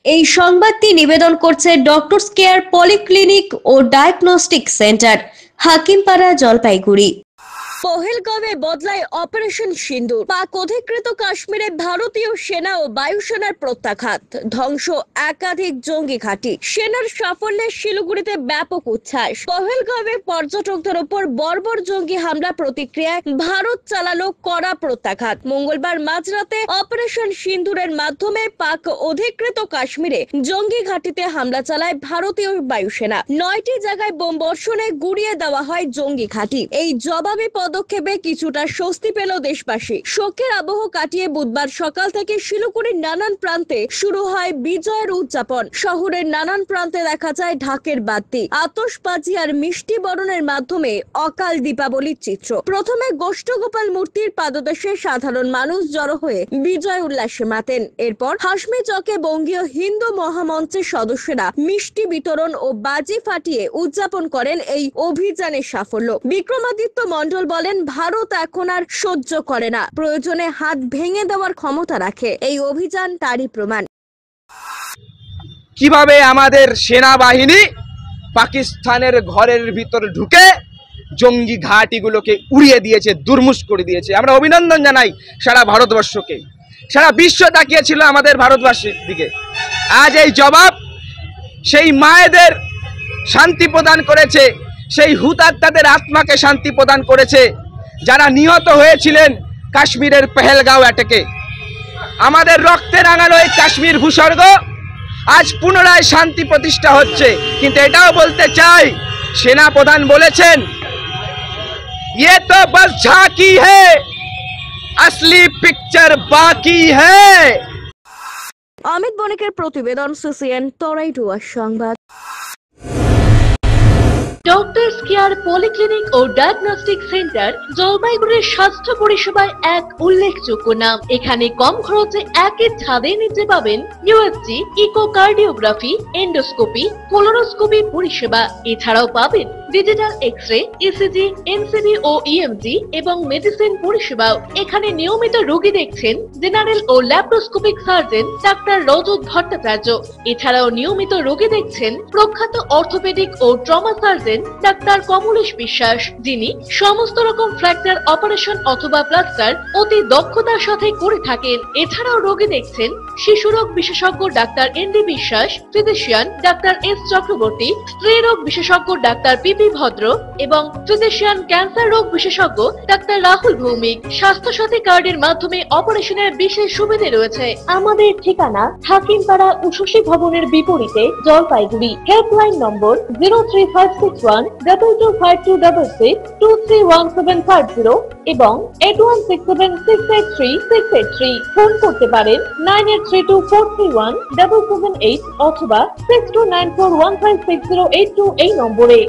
এই সংবাদটি নিবেদন করছে ডক্টরস কেয়ার পলিক্লিনিক ও ডায়াগনস্টিক সেন্টার, হাকিমপাড়া, জলপাইগুড়ি। পহেলগাঁওয়ে বদলায় অপারেশন সিন্দুর। পাক অধিকৃত কাশ্মীরে ভারতীয় সেনা ও বায়ুসেনার প্রত্যাঘাত, ধ্বংস একাধিক জঙ্গি ঘাঁটি। সেনার সাফল্যে শিলিগুড়িতে ব্যাপক উচ্ছ্বাস। পহেলগাঁওয়ে পর্যটকদের উপর বর্বর জঙ্গি হামলা প্রতিক্রিয়ায় ভারত চালালো কড়া প্রত্যাঘাত। মঙ্গলবার মাঝরাতে অপারেশন সিন্দুরের মাধ্যমে পাক অধিকৃত কাশ্মীরে জঙ্গি ঘাঁটিতে হামলা চালায় ভারতীয় বায়ুসেনা। 9টি জায়গায় বোম বর্ষণে গুড়িয়ে দেওয়া হয় জঙ্গি ঘাঁটি। এই জবাবি পদক্ষেপে কিছুটা স্বস্তি পেল দেশবাসী। শোকের আবহ কাটিয়ে বুধবার সকাল থেকে শিলিগুড়ির নানান প্রান্তে শুরু হয় বিজয়ের উদযাপন। শহরের নানান প্রান্তে দেখা যায় ঢাকের বাদ্যি, আতশবাজি আর মিষ্টি বরণের মাধ্যমে অকাল দীপাবলির চিত্র। প্রথমে গোষ্ঠগোপাল মূর্তির পাদদেশে সাধারণ মানুষ জড়ো হয়ে বিজয় উল্লাসে মাতেন। এরপর হাসমি চকে বঙ্গীয় হিন্দু মহামঞ্চের সদস্যরা মিষ্টি বিতরণ ও বাজি ফাটিয়ে উদযাপন করেন এই অভিযানের সাফল্য। বিক্রমাদিত্য মণ্ডল বলেন, ভারত এখন আর সহ্য করে না, প্রয়োজনে হাত ভেঙে দেওয়ার ক্ষমতা রাখে। এই অভিযান তারই প্রমাণ। কিভাবে আমাদের সেনাবাহিনী পাকিস্তানের ঘরের ভিতর ঢুকে জঙ্গি ঘাঁটিগুলোকে উড়িয়ে দিয়েছে, দুর্মুষ করে দিয়েছে। আমরা অভিনন্দন জানাই সারা ভারতবর্ষকে। সারা বিশ্ব তাকিয়েছিল আমাদের ভারতবাসীর দিকে। আজ এই জবাব সেই মায়েদের শান্তি প্রদান করেছে, সেই হুতাত্মাদের আত্মাকে শান্তি প্রদান করেছে যারা নিহত হয়েছিলেন কাশ্মীরের পেহেলগাঁও অ্যাটাকে। আমাদের রক্তে রাঙানো এই কাশ্মীর ভূস্বর্গ আজ পুনরায় শান্তি প্রতিষ্ঠা হচ্ছে। কিন্তু এটাও বলতে চাই, সেনা প্রধান বলেছেন, ये तो बस झांकी है, असली पिक्चर बाकी है। অমিত বণিকের প্রতিবেদন, সিসিএন তরাইডুয়ার সংবাদ। ডক্টরস কেয়ার পলিক্লিনিক ও ডায়াগনস্টিক সেন্টার জলপাইগুড়ির স্বাস্থ্য পরিষেবায় এক উল্লেখযোগ্য নাম। এখানে কম খরচে একের ছাদের নিচে পাবেন ইউএসজি, ইকোকার্ডিওগ্রাফি, এন্ডোস্কোপি, কোলোনোস্কোপি পরিষেবা। এছাড়াও পাবেন ডিজিটাল এক্স-রে, ইসিজি, এনসিবি ও ইএমজি এবং মেডিসিন পরিষেবাও। এখানে নিয়মিত রোগী দেখছেন জেনারেল ও ল্যাপ্রোস্কোপিক সার্জন ডাক্তার রজত ভট্টাচার্য। এছাড়াও নিয়মিত রোগী দেখছেন প্রখ্যাত অর্থোপেডিক ও ট্রমা সার্জন ডাক্তার কমলেশ বিশ্বাস, যিনি সমস্ত রকম ফ্র্যাকচার অপারেশন অথবা প্লাস্টার অতি দক্ষতার সাথে করে থাকেন। এছাড়াও রোগী দেখছেন শিশুরোগ বিশেষজ্ঞ ডাক্তার এনডি বিশ্বাস, ফিজিশিয়ান ডাক্তার এস চক্রবর্তী, স্ত্রী রোগ বিশেষজ্ঞ ডাক্তার পিপি ভদ্র এবং ফিজিশিয়ান ক্যান্সার রোগ বিশেষজ্ঞ ডাক্তার রাহুল ভৌমিক। স্বাস্থ্য সাথী কার্ডের মাধ্যমে অপারেশনের বিশেষ সুবিধা রয়েছে। আমাদের ঠিকানা হাকিমপাড়া উষসী ভবনের বিপরীতে, জলপাইগুড়ি। হেল্পলাইন নম্বর 03561225266, 231750 এবং 8167683683। ফোন করতে পারেন 9832431778 অথবা 6294156082 এই নম্বরে।